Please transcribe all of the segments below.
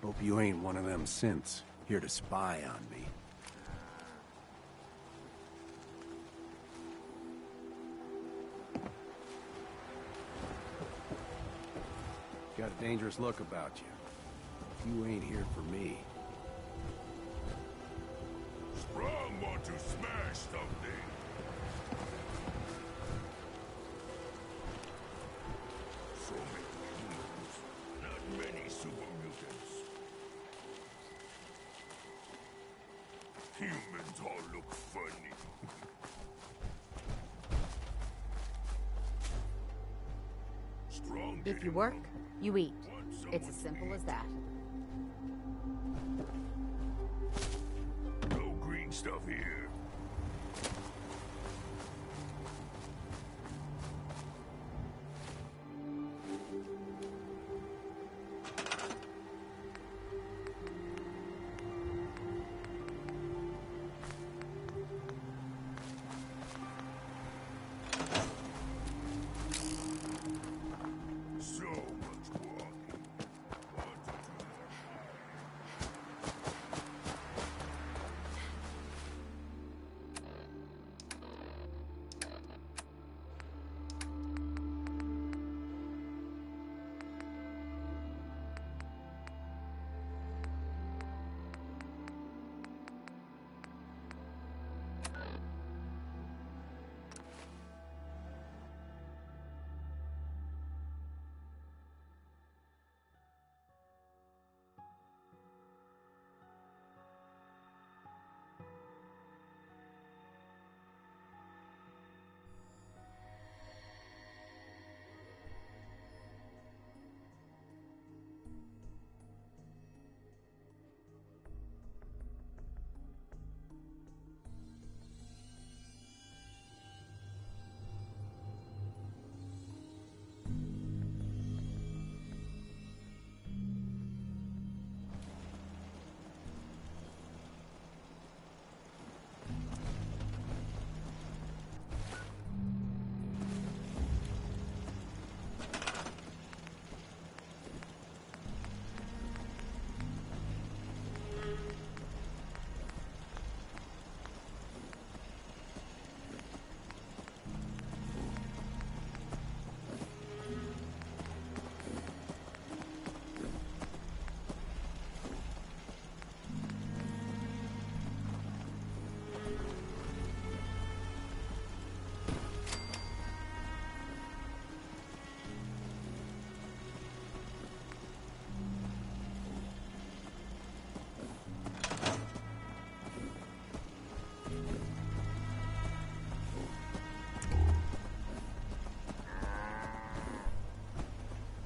Hope you ain't one of them synths, here to spy on me. Got a dangerous look about you. You ain't here for me. Sprung want to smash something. So many humans, not many super mutants. Humans all look funny. Strong. If you work, you eat. It's as simple as that. No green stuff here. So much walking. Want to do more.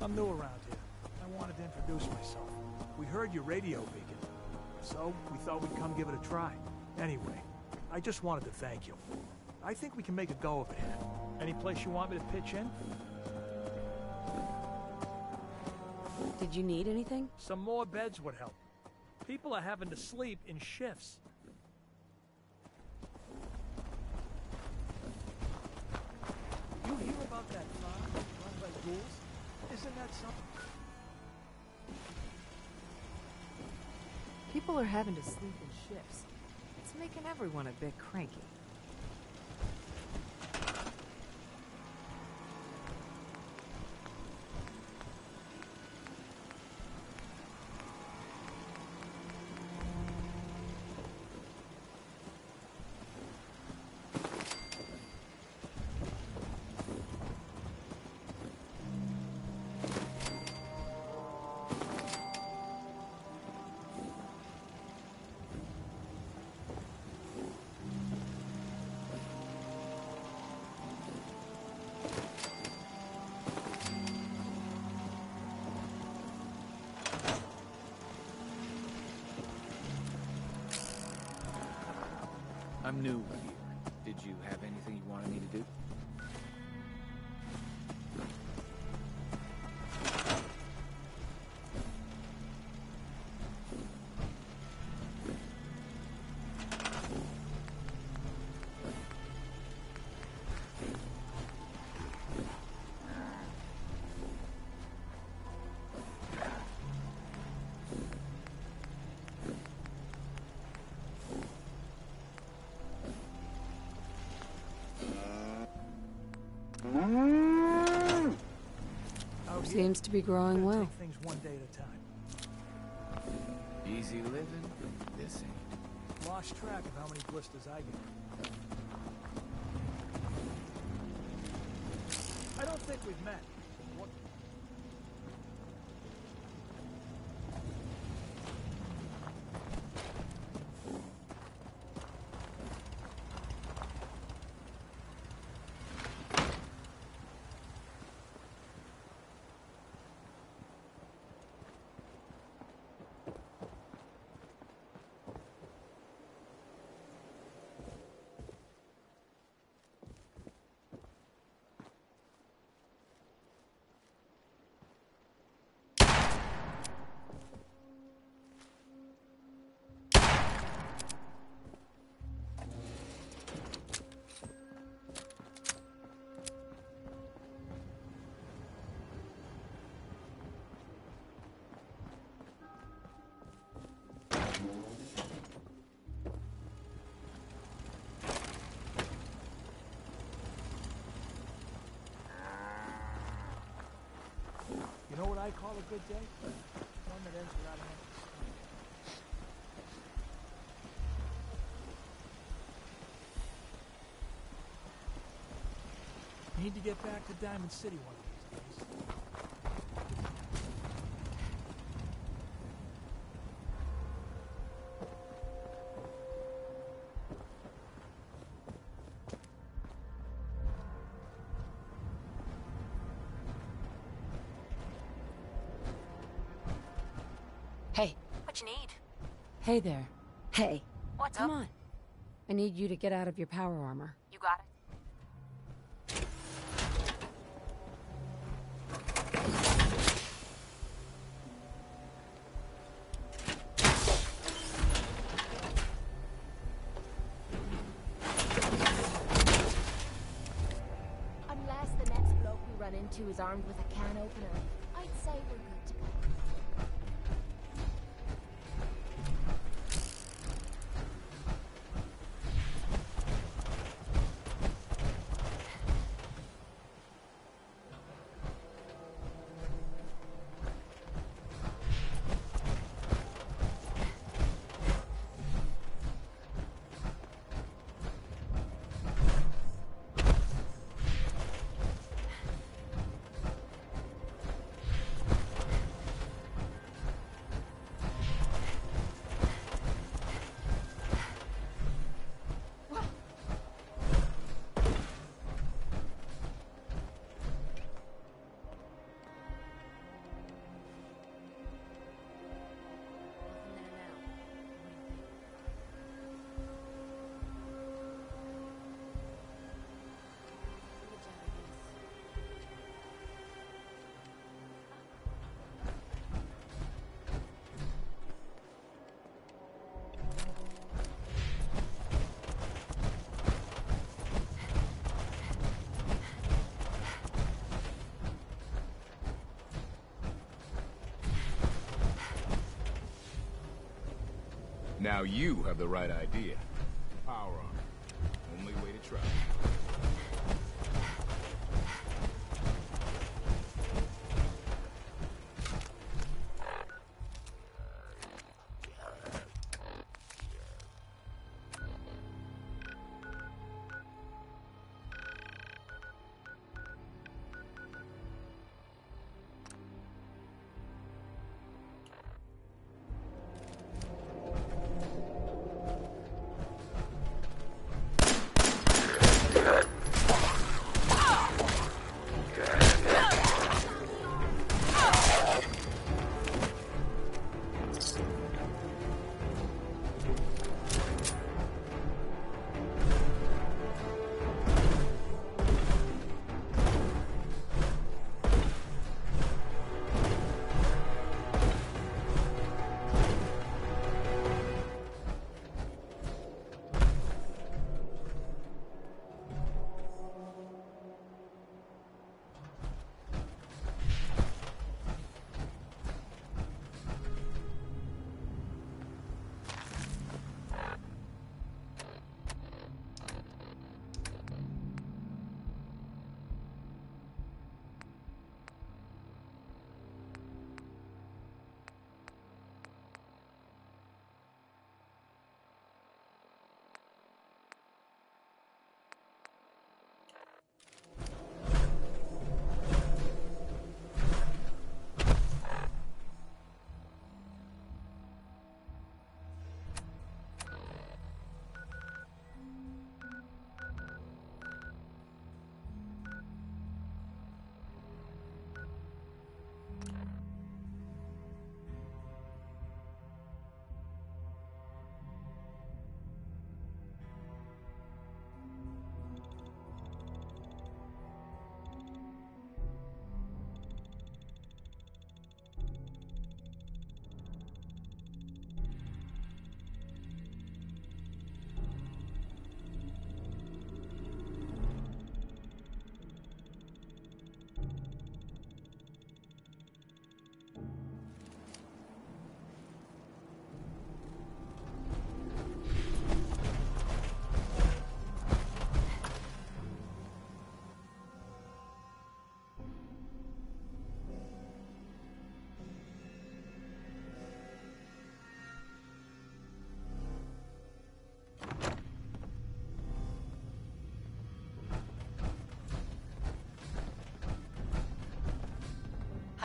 I'm new around here. I wanted to introduce myself. We heard your radio beacon, so we thought we'd come give it a try. Anyway, I just wanted to thank you. I think we can make a go of it here. Any place you want me to pitch in? Did you need anything? Some more beds would help. People are having to sleep in shifts. You hear about that farm run by ghouls? Isn't that something? People are having to sleep in shifts. It's making everyone a bit cranky. I'm new here. Did you have anything you wanted me to do? Seems to be growing Gotta well. take things one day at a time. Easy living? This ain't. Lost track of how many blisters I get. I don't think we've met. What? You know what I call a good day? One that ends without an empty stomach. Need to get back to Diamond City one of these days. Hey. What you need? Hey there. Hey. What's Come up? on. I need you to get out of your power armor. You got it. Unless the next bloke we run into is armed with a can opener, I'd say we're good to go. Now you have the right idea. Power armor. Only way to try.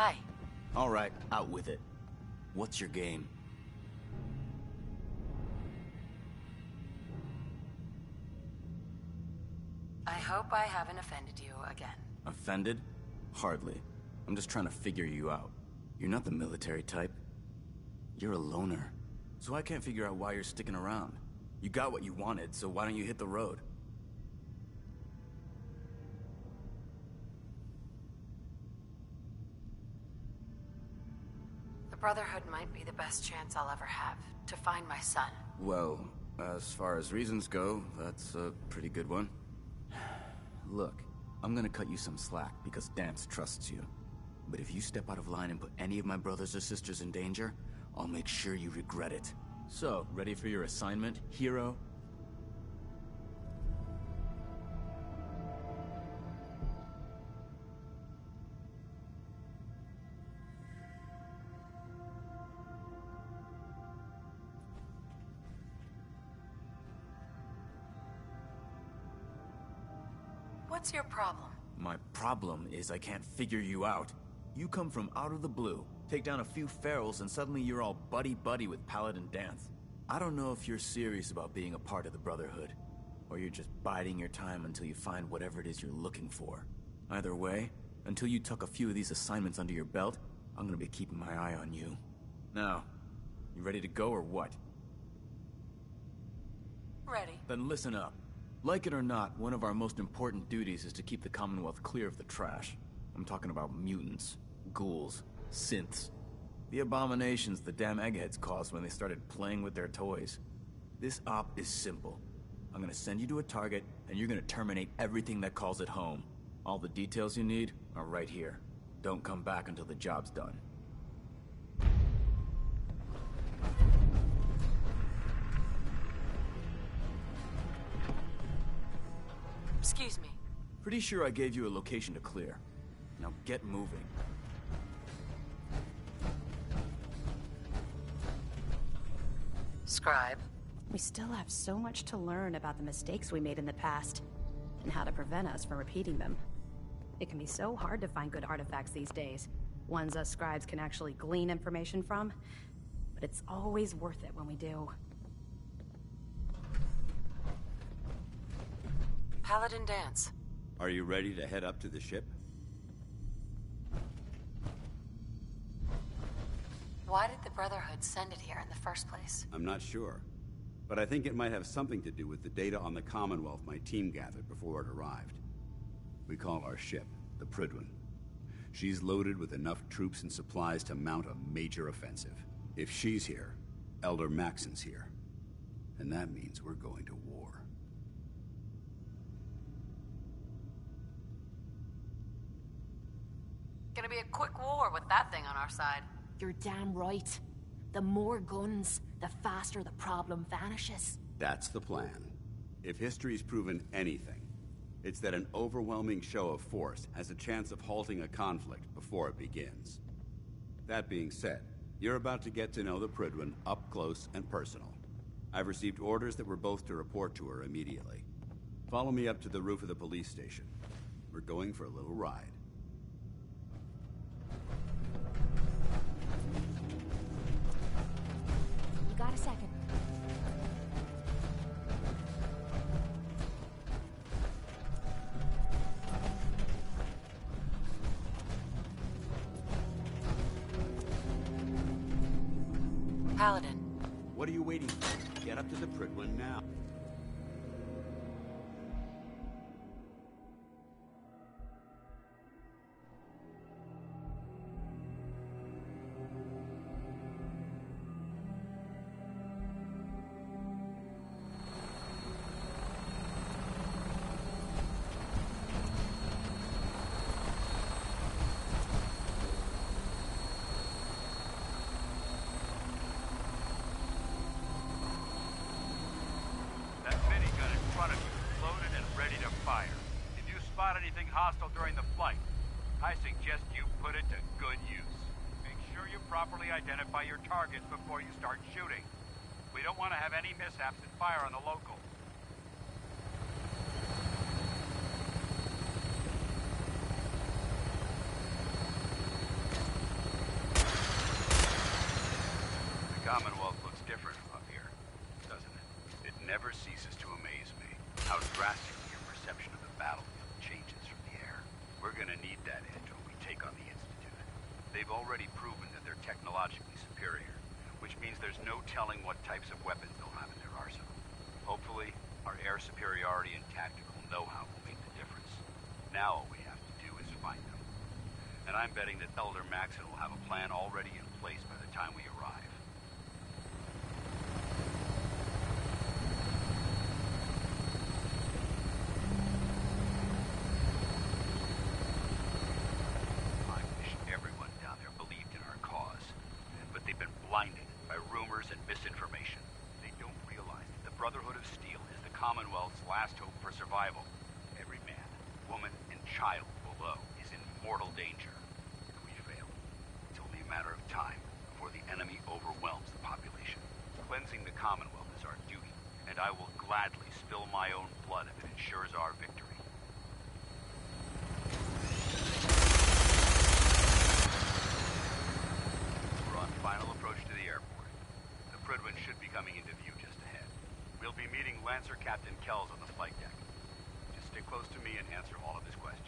Hi. All right, out with it. What's your game? I hope I haven't offended you again. Offended? Hardly. I'm just trying to figure you out. You're not the military type. You're a loner. So I can't figure out why you're sticking around. You got what you wanted, so why don't you hit the road? The Brotherhood might be the best chance I'll ever have to find my son. Well, as far as reasons go, that's a pretty good one. Look, I'm gonna cut you some slack because Dance trusts you. But if you step out of line and put any of my brothers or sisters in danger, I'll make sure you regret it. So, ready for your assignment, hero? What's your problem? My problem is I can't figure you out. You come from out of the blue, take down a few ferals, and suddenly you're all buddy-buddy with Paladin Dance. I don't know if you're serious about being a part of the Brotherhood, or you're just biding your time until you find whatever it is you're looking for. Either way, until you tuck a few of these assignments under your belt, I'm gonna be keeping my eye on you. Now, you ready to go or what? Ready. Then listen up. Like it or not, one of our most important duties is to keep the Commonwealth clear of the trash. I'm talking about mutants, ghouls, synths. The abominations the damn eggheads caused when they started playing with their toys. This op is simple. I'm gonna send you to a target, and you're gonna terminate everything that calls it home. All the details you need are right here. Don't come back until the job's done. Excuse me. Pretty sure I gave you a location to clear. Now get moving. Scribe. We still have so much to learn about the mistakes we made in the past, and how to prevent us from repeating them. It can be so hard to find good artifacts these days, ones us scribes can actually glean information from, but it's always worth it when we do. Paladin Dance. Are you ready to head up to the ship? Why did the Brotherhood send it here in the first place? I'm not sure, but I think it might have something to do with the data on the Commonwealth my team gathered before it arrived. We call our ship the Prydwen. She's loaded with enough troops and supplies to mount a major offensive. If she's here, Elder Maxon's here. And that means we're going to war. Gonna be a quick war with that thing on our side. You're damn right. The more guns, the faster the problem vanishes. That's the plan. If history's proven anything, it's that an overwhelming show of force has a chance of halting a conflict before it begins. That being said, you're about to get to know the Prydwen up close and personal. I've received orders that we're both to report to her immediately. Follow me up to the roof of the police station. We're going for a little ride. You got a second? Paladin. What are you waiting for? Get up to the Prydwen now. That minigun in front of you is loaded and ready to fire. If you spot anything hostile during the flight, I suggest you put it to good use. Make sure you properly identify your targets before you start shooting. We don't want to have any mishaps and fire on the locals. Commonwealth looks different from up here, doesn't it? It never ceases to amaze me how drastically your perception of the battlefield changes from the air. We're gonna need that edge when we take on the Institute. They've already proven that they're technologically superior, which means there's no telling what types of weapons they'll have in their arsenal. Hopefully, our air superiority and tactical know-how will make the difference. Now all we have to do is find them. And I'm betting that Elder Maxon will have a plan already in place by the time we arrive. I wish everyone down there believed in our cause, but they've been blinded by rumors and misinformation. They don't realize that the Brotherhood of Steel is the Commonwealth's last hope for survival. Every man, woman, and child below is in mortal danger. If we fail, it's only a matter of time before the enemy overwhelms the population. Cleansing the Commonwealth is our duty, and I will gladly spill my own blood if it ensures our victory. We're on final approach to the airport. The Prydwen should be coming into view just ahead. We'll be meeting Lancer Captain Kells on the flight deck. Just stick close to me and answer all of his questions.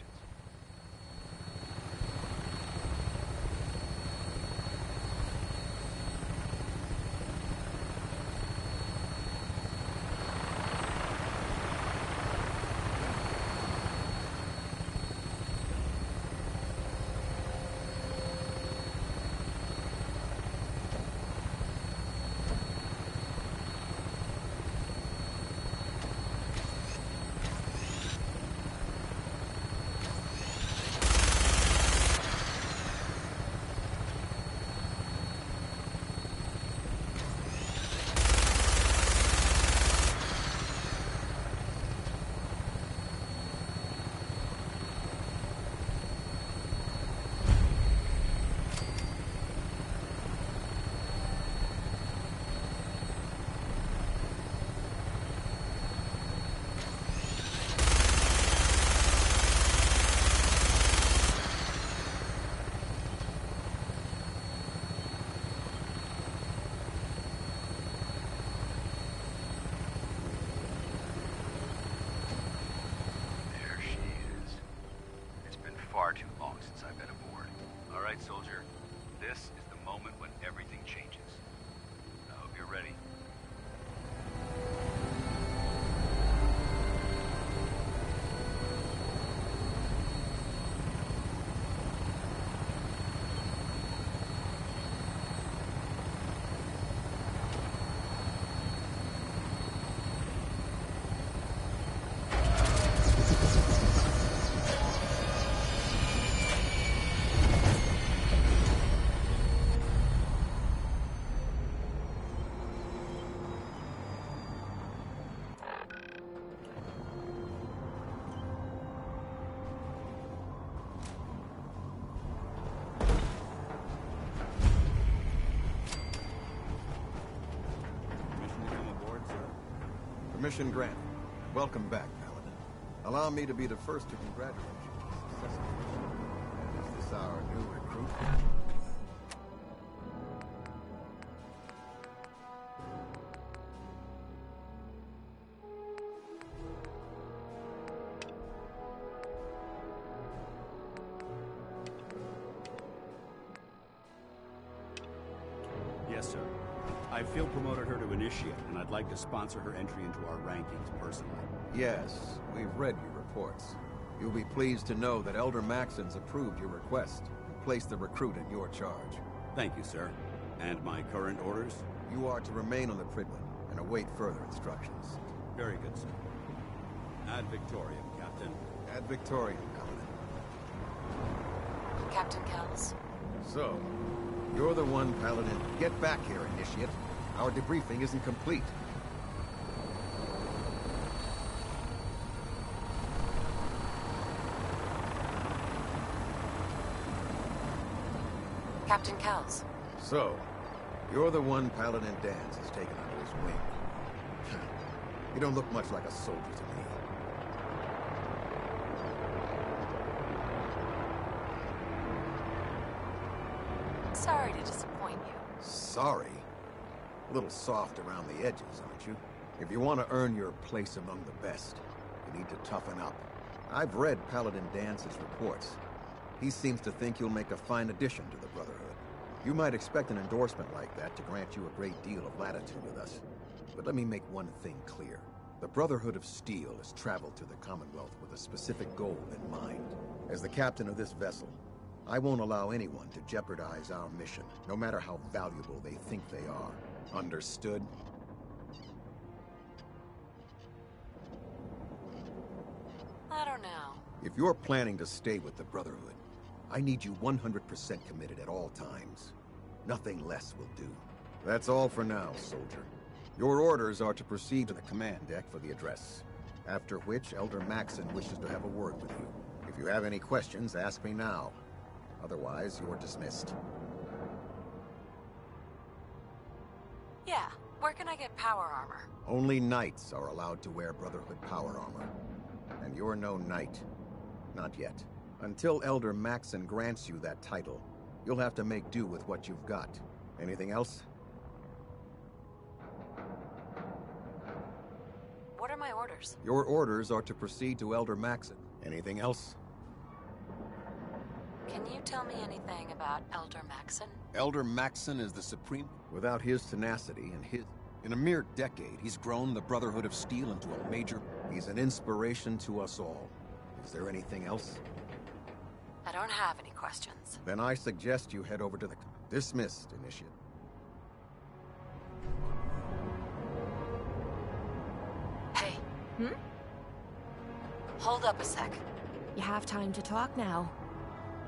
Far too long since I've been aboard. All right, soldier. This is the moment when everything changes. I hope you're ready. Permission granted. Welcome back, Paladin. Allow me to be the first to congratulate you on the success of the mission. Is this our new recruit? Yes, sir. I feel promoted her to initiate, and I'd like to sponsor her entry into our rankings personally. Yes, we've read your reports. You'll be pleased to know that Elder Maxon's approved your request and placed the recruit in your charge. Thank you, sir. And my current orders? You are to remain on the Prydwen and await further instructions. Very good, sir. Ad Victoriam, Captain. Ad Victoriam, Paladin. Captain Kells. So, you're the one, Paladin. Get back here, Initiate. Our debriefing isn't complete. Captain Kells. So, you're the one Paladin Danse has taken under his wing. You don't look much like a soldier to me. Sorry to disappoint you. Sorry? A little soft around the edges, aren't you? If you want to earn your place among the best, you need to toughen up. I've read Paladin Dance's reports. He seems to think you'll make a fine addition to the Brotherhood. You might expect an endorsement like that to grant you a great deal of latitude with us. But let me make one thing clear. The Brotherhood of Steel has traveled to the Commonwealth with a specific goal in mind. As the captain of this vessel, I won't allow anyone to jeopardize our mission, no matter how valuable they think they are. Understood? I don't know. If you're planning to stay with the Brotherhood, I need you 100% committed at all times. Nothing less will do. That's all for now, soldier. Your orders are to proceed to the command deck for the address, after which Elder Maxon wishes to have a word with you. If you have any questions, ask me now. Otherwise, you're dismissed. Yeah, where can I get power armor? Only knights are allowed to wear Brotherhood power armor. And you're no knight. Not yet. Until Elder Maxon grants you that title, you'll have to make do with what you've got. Anything else? What are my orders? Your orders are to proceed to Elder Maxon. Anything else? Can you tell me anything about Elder Maxon? Elder Maxon is the supreme. Without his tenacity and his... In a mere decade, he's grown the Brotherhood of Steel into a major... He's an inspiration to us all. Is there anything else? I don't have any questions. Then I suggest you head over to the... Dismissed, Initiate. Hey. Hmm? Hold up a sec. You have time to talk now.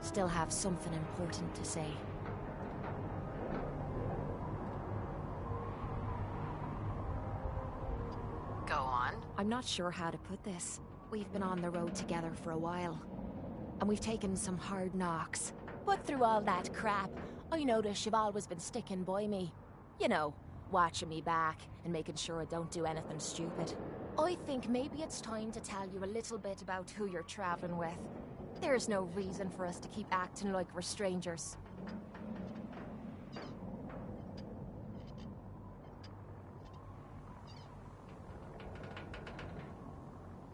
Still have something important to say. Go on. I'm not sure how to put this. We've been on the road together for a while. And we've taken some hard knocks. But through all that crap, I notice you've always been sticking by me. You know, watching me back and making sure I don't do anything stupid. I think maybe it's time to tell you a little bit about who you're traveling with. There's no reason for us to keep acting like we're strangers.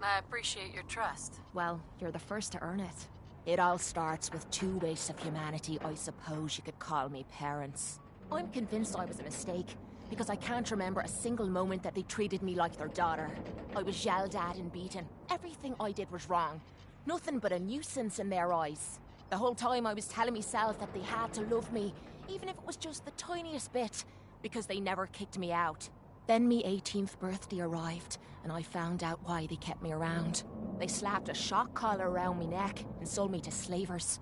I appreciate your trust. Well, you're the first to earn it. It all starts with two wastes of humanity I suppose you could call me parents. I'm convinced I was a mistake, because I can't remember a single moment that they treated me like their daughter. I was yelled at and beaten. Everything I did was wrong. Nothing but a nuisance in their eyes. The whole time I was telling myself that they had to love me, even if it was just the tiniest bit, because they never kicked me out. Then me 18th birthday arrived, and I found out why they kept me around. They slapped a shock collar around me neck and sold me to slavers.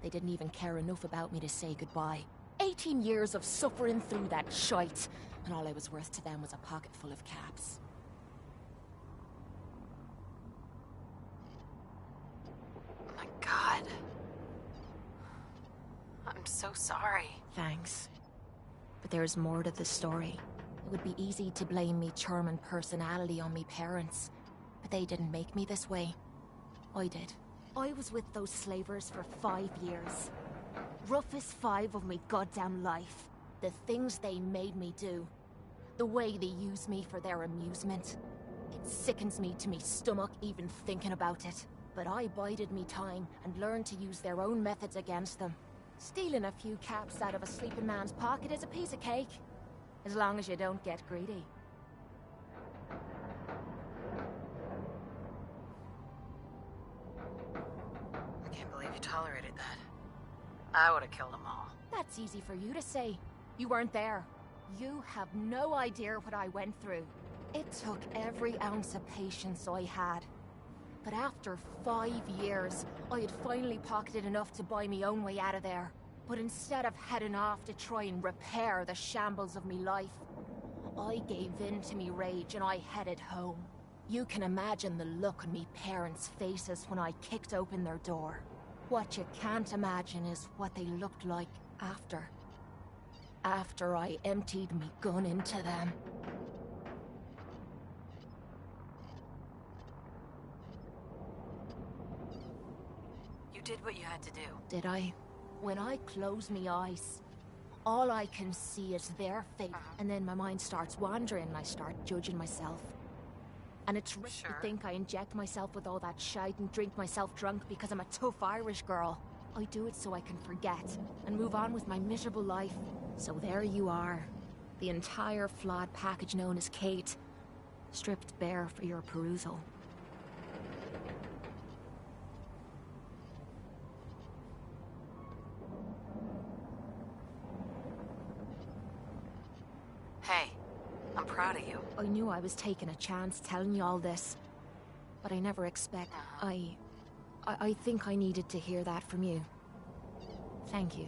They didn't even care enough about me to say goodbye. 18 years of suffering through that shite, and all I was worth to them was a pocket full of caps. Oh my God. I'm so sorry. Thanks. But there's more to the story. It would be easy to blame me charming personality on me parents, but they didn't make me this way. I did. I was with those slavers for 5 years. Roughest 5 of me goddamn life. The things they made me do. The way they used me for their amusement. It sickens me to me stomach even thinking about it. But I bided me time and learned to use their own methods against them. Stealing a few caps out of a sleeping man's pocket is a piece of cake. As long as you don't get greedy. I can't believe you tolerated that. I would have killed them all. That's easy for you to say. You weren't there. You have no idea what I went through. It took every ounce of patience I had. But after 5 years, I had finally pocketed enough to buy me own way out of there. But instead of heading off to try and repair the shambles of me life, I gave in to me rage and I headed home. You can imagine the look on me parents' faces when I kicked open their door. What you can't imagine is what they looked like after. After I emptied me gun into them. You did what you had to do. Did I? When I closed me eyes, All I can see is their fate, and then my mind starts wandering and I start judging myself. And it's risky to think I inject myself with all that shite and drink myself drunk because I'm a tough Irish girl. I do it so I can forget and move on with my miserable life. So there you are. The entire flawed package known as Kate, stripped bare for your perusal. Hey, I'm proud of you. I knew I was taking a chance telling you all this, but I never expect. I think I needed to hear that from you. Thank you.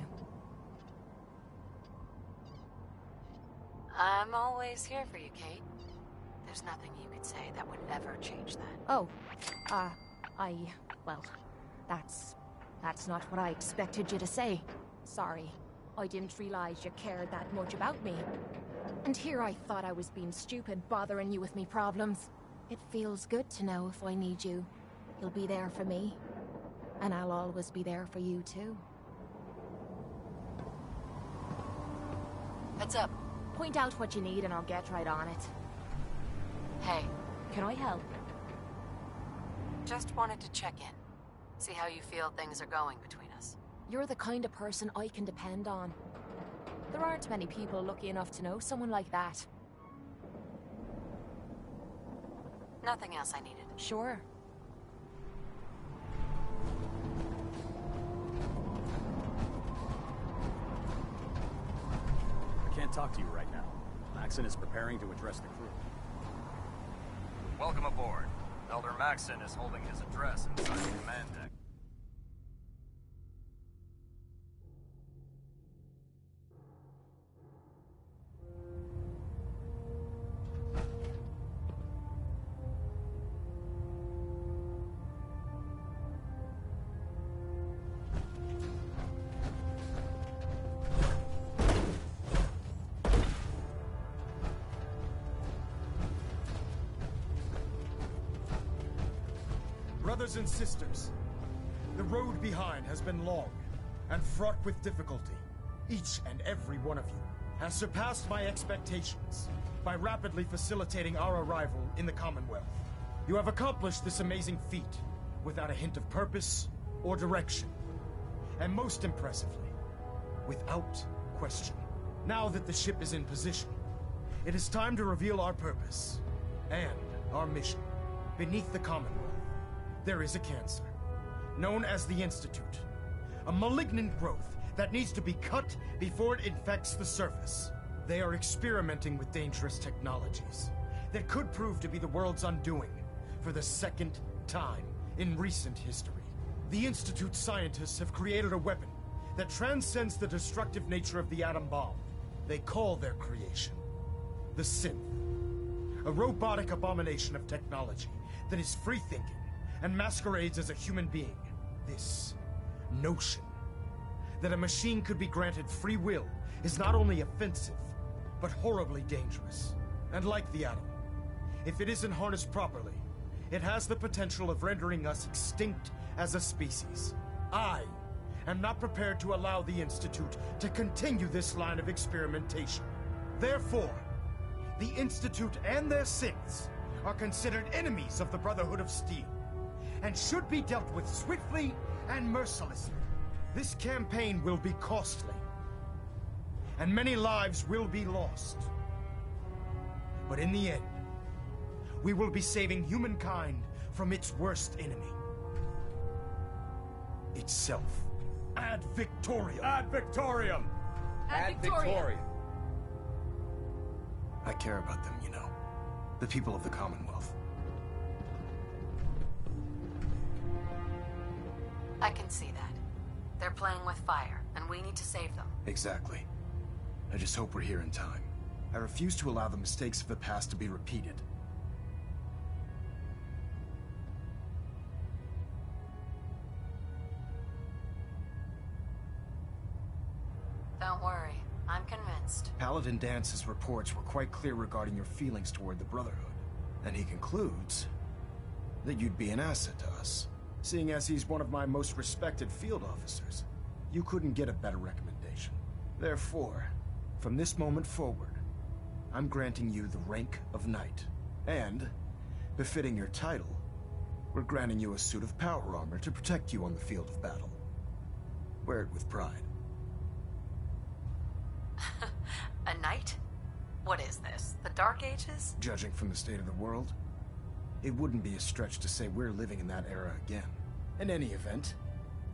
I'm always here for you, Kate. There's nothing you could say that would ever change that. Oh, well, that's not what I expected you to say. Sorry. I didn't realize you cared that much about me. And here I thought I was being stupid, bothering you with me problems. It feels good to know if I need you, you'll be there for me. And I'll always be there for you, too. Heads up. Point out what you need and I'll get right on it. Hey. Can I help? Just wanted to check in. See how you feel things are going between us. You're the kind of person I can depend on. There aren't many people lucky enough to know someone like that. Nothing else I needed. Sure. I can't talk to you right now. Maxon is preparing to address the crew. Welcome aboard. Elder Maxon is holding his address inside the command deck. Brothers and sisters, the road behind has been long and fraught with difficulty. Each and every one of you has surpassed my expectations by rapidly facilitating our arrival in the Commonwealth. You have accomplished this amazing feat without a hint of purpose or direction. And most impressively, without question. Now that the ship is in position, it is time to reveal our purpose and our mission. Beneath the Commonwealth, there is a cancer, known as the Institute. A malignant growth that needs to be cut before it infects the surface. They are experimenting with dangerous technologies that could prove to be the world's undoing for the second time in recent history. The Institute scientists have created a weapon that transcends the destructive nature of the atom bomb. They call their creation the Synth. A robotic abomination of technology that is free-thinking and masquerades as a human being. This notion that a machine could be granted free will is not only offensive, but horribly dangerous. And like the atom, if it isn't harnessed properly, it has the potential of rendering us extinct as a species. I am not prepared to allow the Institute to continue this line of experimentation. Therefore, the Institute and their synths are considered enemies of the Brotherhood of Steel, and should be dealt with swiftly and mercilessly. This campaign will be costly, and many lives will be lost. But in the end, we will be saving humankind from its worst enemy. Itself. Ad Victoriam! Ad Victoriam! Ad Victoriam! I care about them, you know. The people of the Commonwealth. I can see that. They're playing with fire, and we need to save them. Exactly. I just hope we're here in time. I refuse to allow the mistakes of the past to be repeated. Don't worry, I'm convinced. Paladin Dance's reports were quite clear regarding your feelings toward the Brotherhood. And he concludes that you'd be an asset to us. Seeing as he's one of my most respected field officers, you couldn't get a better recommendation. Therefore, from this moment forward, I'm granting you the rank of Knight. And, befitting your title, we're granting you a suit of power armor to protect you on the field of battle. Wear it with pride. A knight? What is this? The Dark Ages? Judging from the state of the world, it wouldn't be a stretch to say we're living in that era again. In any event,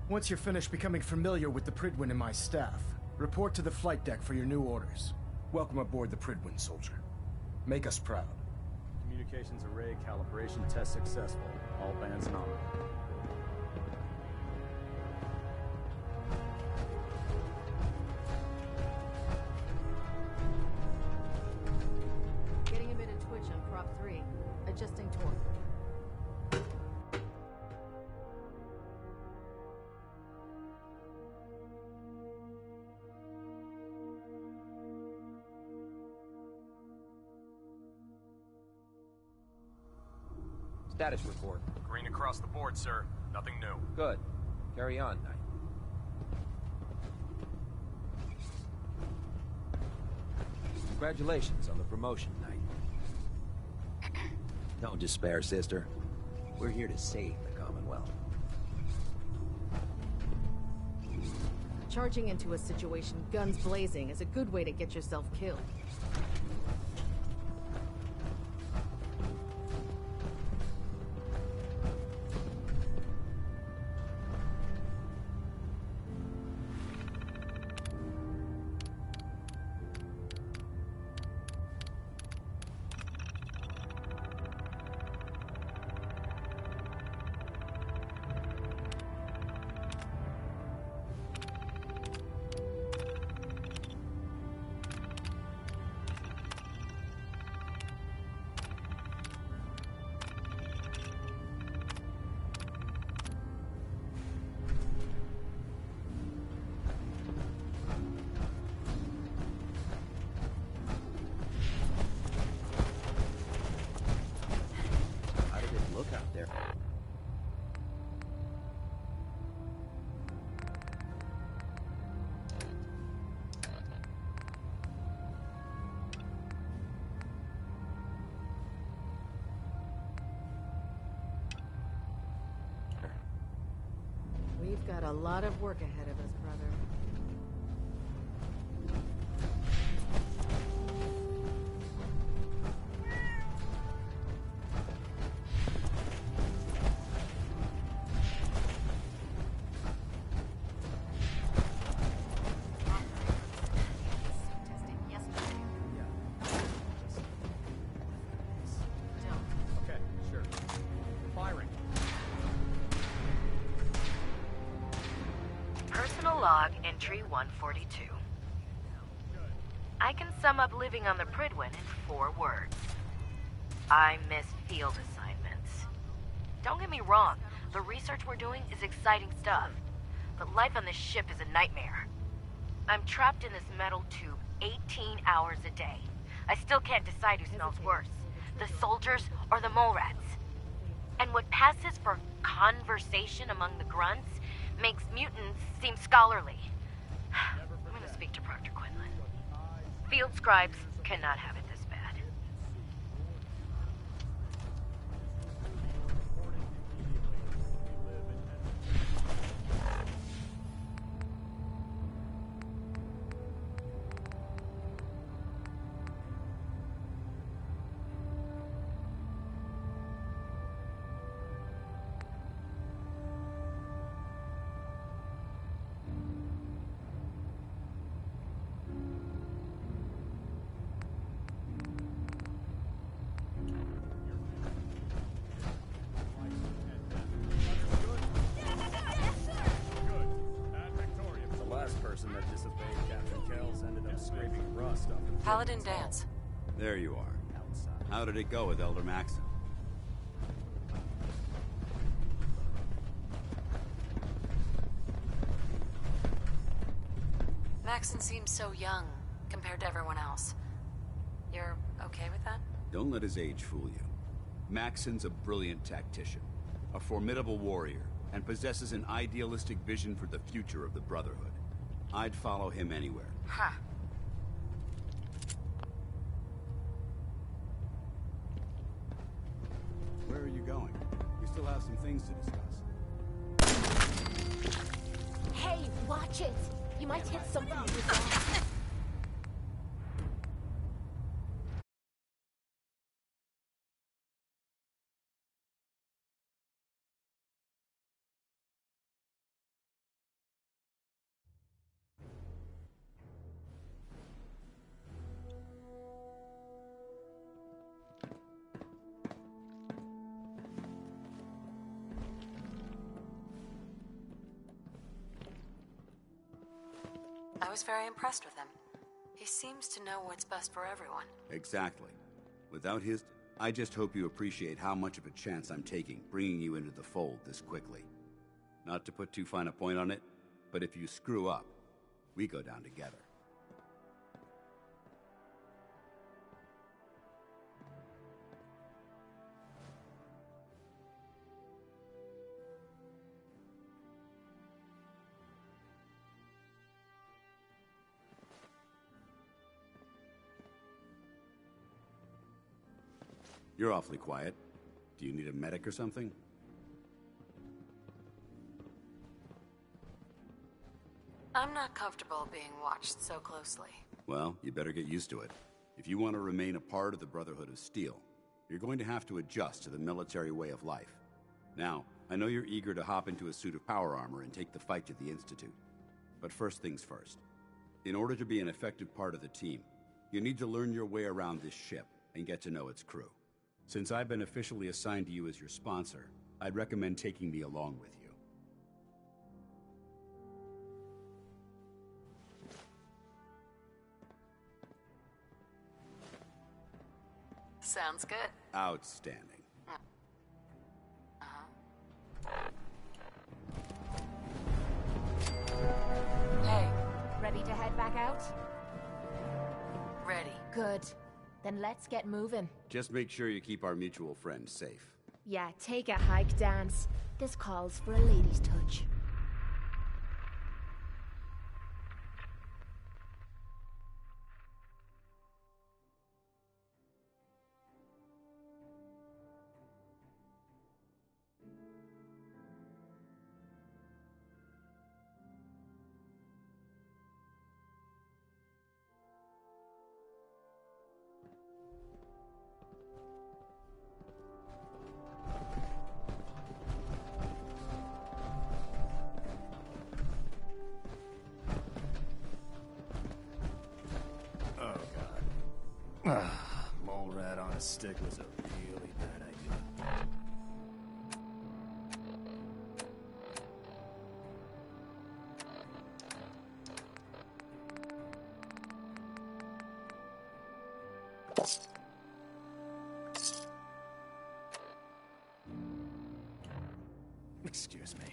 once you're finished becoming familiar with the Pridwin and my staff, report to the flight deck for your new orders. Welcome aboard the Pridwin, soldier. Make us proud. Communications array calibration test successful. All bands nominal. Getting a bit of twitch on prop 3. Adjusting torque. Status report. Green across the board, sir. Nothing new. Good. Carry on, Knight. Congratulations on the promotion, Knight. Don't despair, sister. We're here to save the Commonwealth. Charging into a situation guns blazing is a good way to get yourself killed. We've got a lot of work ahead of us, brother. Okay, sure. Firing. Personal log entry 142. I can sum up living on the Pridwin in 4 words. I miss field assignments. Don't get me wrong, the research we're doing is exciting stuff, but life on this ship is a nightmare. I'm trapped in this metal tube 18 hours a day. I still can't decide who smells worse, the soldiers or the mole rats. And what passes for conversation among the grunts makes mutants seem scholarly. I'm gonna speak to Proctor Quinlan. Field scribes cannot have it this bad. The last person that disobeyed Captain Kells ended up scraping rust off the Paladin Dance. There you are. How did it go with Elder Maxon? Maxon seems so young compared to everyone else. You're okay with that? Don't let his age fool you. Maxon's a brilliant tactician, a formidable warrior, and possesses an idealistic vision for the future of the Brotherhood. I'd follow him anywhere, Huh. Where are you going? We still have some things to discuss. Hey, watch it! You might hit something with that. I was very impressed with him. He seems to know what's best for everyone. Exactly. Without his... I just hope you appreciate how much of a chance I'm taking bringing you into the fold this quickly. Not to put too fine a point on it, but if you screw up, we go down together. You're awfully quiet. Do you need a medic or something? I'm not comfortable being watched so closely. Well, you better get used to it. If you want to remain a part of the Brotherhood of Steel, you're going to have to adjust to the military way of life. Now, I know you're eager to hop into a suit of power armor and take the fight to the Institute. But first things first. In order to be an effective part of the team, you need to learn your way around this ship and get to know its crew. Since I've been officially assigned to you as your sponsor, I'd recommend taking me along with you. Sounds good. Outstanding. Hey. Ready to head back out? Ready. Good. Then let's get moving. Just make sure you keep our mutual friend safe. Yeah, take a hike, Dance. This calls for a lady's touch. Mole rat on a stick was a really bad idea. Excuse me.